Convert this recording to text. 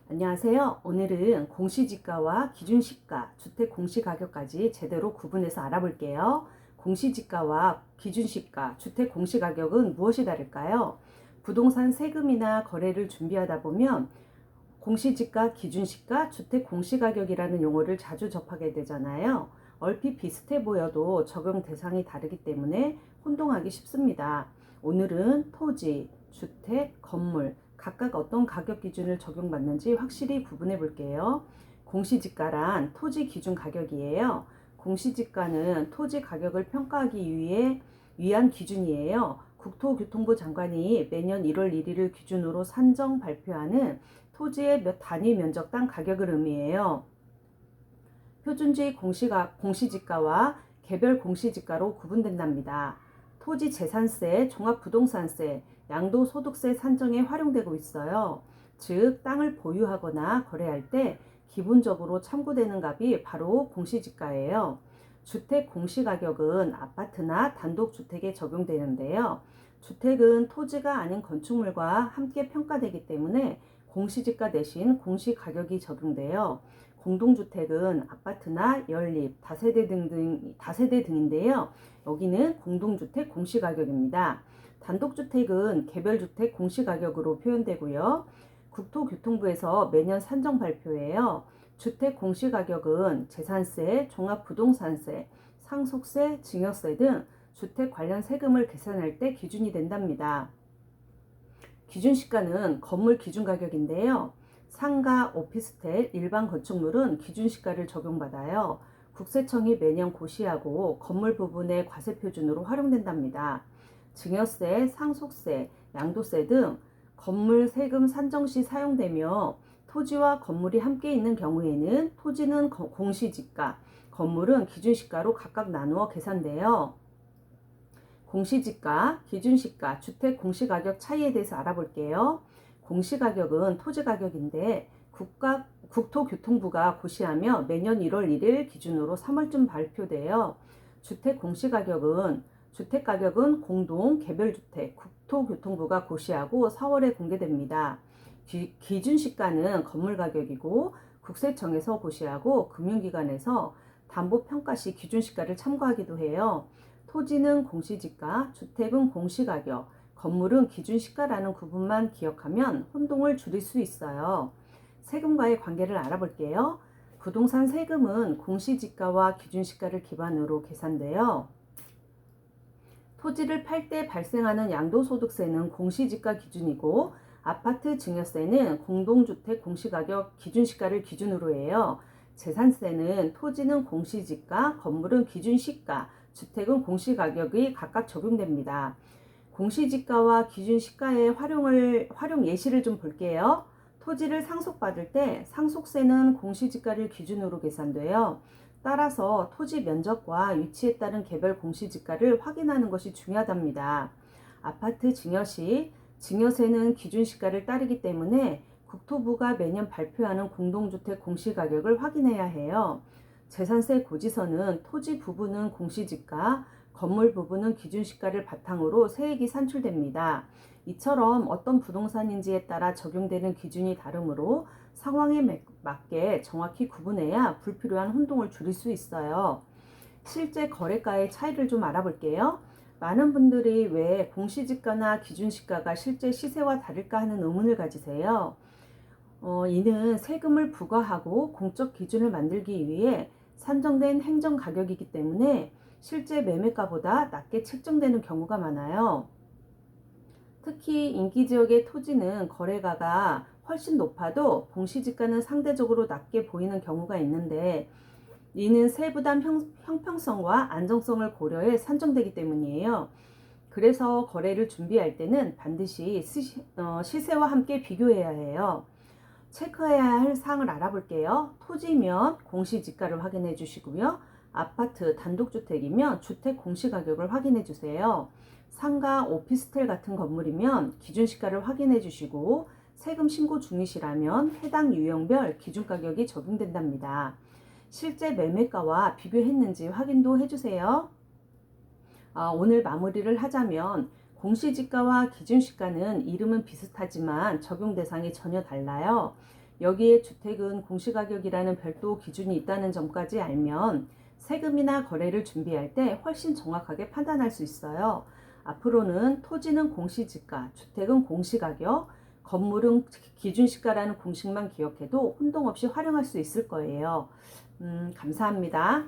안녕하세요. 오늘은 공시지가와 기준시가, 주택 공시가격까지 제대로 구분해서 알아볼게요. 공시지가와 기준시가, 주택 공시가격은 무엇이 다를까요? 부동산 세금이나 거래를 준비하다 보면 공시지가, 기준시가, 주택 공시가격이라는 용어를 자주 접하게 되잖아요. 얼핏 비슷해 보여도 적용 대상이 다르기 때문에 혼동하기 쉽습니다. 오늘은 토지, 주택, 건물, 각각 어떤 가격 기준을 적용받는지 확실히 구분해 볼게요. 공시지가란 토지 기준 가격이에요. 공시지가는 토지 가격을 평가하기 위한 기준이에요. 국토교통부 장관이 매년 1월 1일을 기준으로 산정 발표하는 토지의 몇 단위 면적당 가격을 의미해요. 표준주의 공시지가와 개별 공시지가로 구분된답니다. 토지 재산세, 종합부동산세, 양도소득세 산정에 활용되고 있어요. 즉, 땅을 보유하거나 거래할 때 기본적으로 참고되는 값이 바로 공시지가예요. 주택 공시가격은 아파트나 단독주택에 적용되는데요. 주택은 토지가 아닌 건축물과 함께 평가되기 때문에 공시지가 대신 공시가격이 적용돼요. 공동주택은 아파트나 연립, 다세대 등인데요. 여기는 공동주택 공시가격입니다. 단독주택은 개별주택 공시가격으로 표현되고요. 국토교통부에서 매년 산정 발표해요. 주택 공시가격은 재산세, 종합부동산세, 상속세, 증여세 등 주택 관련 세금을 계산할 때 기준이 된답니다. 기준시가는 건물 기준가격인데요. 상가, 오피스텔, 일반 건축물은 기준시가를 적용받아요. 국세청이 매년 고시하고 건물 부분의 과세표준으로 활용된답니다. 증여세, 상속세, 양도세 등 건물 세금 산정 시 사용되며 토지와 건물이 함께 있는 경우에는 토지는 공시지가, 건물은 기준시가로 각각 나누어 계산돼요. 공시지가, 기준시가, 주택 공시가격 차이에 대해서 알아볼게요. 공시가격은 토지가격인데 국토교통부가 고시하며 매년 1월 1일 기준으로 3월쯤 발표돼요. 주택 공시가격은 주택가격은 공동, 개별주택, 국토교통부가 고시하고 4월에 공개됩니다. 기준시가는 건물가격이고 국세청에서 고시하고 금융기관에서 담보평가 시 기준시가를 참고하기도 해요. 토지는 공시지가, 주택은 공시가격, 건물은 기준시가라는 구분만 기억하면 혼동을 줄일 수 있어요. 세금과의 관계를 알아볼게요. 부동산 세금은 공시지가와 기준시가를 기반으로 계산돼요. 토지를 팔 때 발생하는 양도소득세는 공시지가 기준이고 아파트 증여세는 공동주택 공시가격 기준시가를 기준으로 해요. 재산세는 토지는 공시지가, 건물은 기준시가, 주택은 공시가격이 각각 적용됩니다. 공시지가와 기준시가의 활용 예시를 좀 볼게요. 토지를 상속받을 때 상속세는 공시지가를 기준으로 계산돼요. 따라서 토지 면적과 위치에 따른 개별 공시지가를 확인하는 것이 중요하답니다. 아파트 증여 시 증여세는 기준시가를 따르기 때문에 국토부가 매년 발표하는 공동주택 공시가격을 확인해야 해요. 재산세 고지서는 토지 부분은 공시지가, 건물 부분은 기준시가를 바탕으로 세액이 산출됩니다. 이처럼 어떤 부동산인지에 따라 적용되는 기준이 다르므로 상황에 맞게 정확히 구분해야 불필요한 혼동을 줄일 수 있어요. 실제 거래가의 차이를 좀 알아볼게요. 많은 분들이 왜 공시지가나 기준시가가 실제 시세와 다를까 하는 의문을 가지세요. 이는 세금을 부과하고 공적 기준을 만들기 위해 산정된 행정가격이기 때문에 실제 매매가보다 낮게 책정되는 경우가 많아요. 특히 인기지역의 토지는 거래가가 훨씬 높아도 공시지가는 상대적으로 낮게 보이는 경우가 있는데 이는 세부담 형평성과 안정성을 고려해 산정되기 때문이에요. 그래서 거래를 준비할 때는 반드시 시세와 함께 비교해야 해요. 체크해야 할 사항을 알아볼게요. 토지면 공시지가를 확인해 주시고요. 아파트, 단독주택이면 주택 공시가격을 확인해 주세요. 상가, 오피스텔 같은 건물이면 기준시가를 확인해 주시고 세금 신고 중이시라면 해당 유형별 기준가격이 적용된답니다. 실제 매매가와 비교했는지 확인도 해주세요. 오늘 마무리를 하자면 공시지가와 기준시가는 이름은 비슷하지만 적용 대상이 전혀 달라요. 여기에 주택은 공시가격이라는 별도 기준이 있다는 점까지 알면 세금이나 거래를 준비할 때 훨씬 정확하게 판단할 수 있어요. 앞으로는 토지는 공시지가, 주택은 공시가격, 건물은 기준시가라는 공식만 기억해도 혼동 없이 활용할 수 있을 거예요. 감사합니다.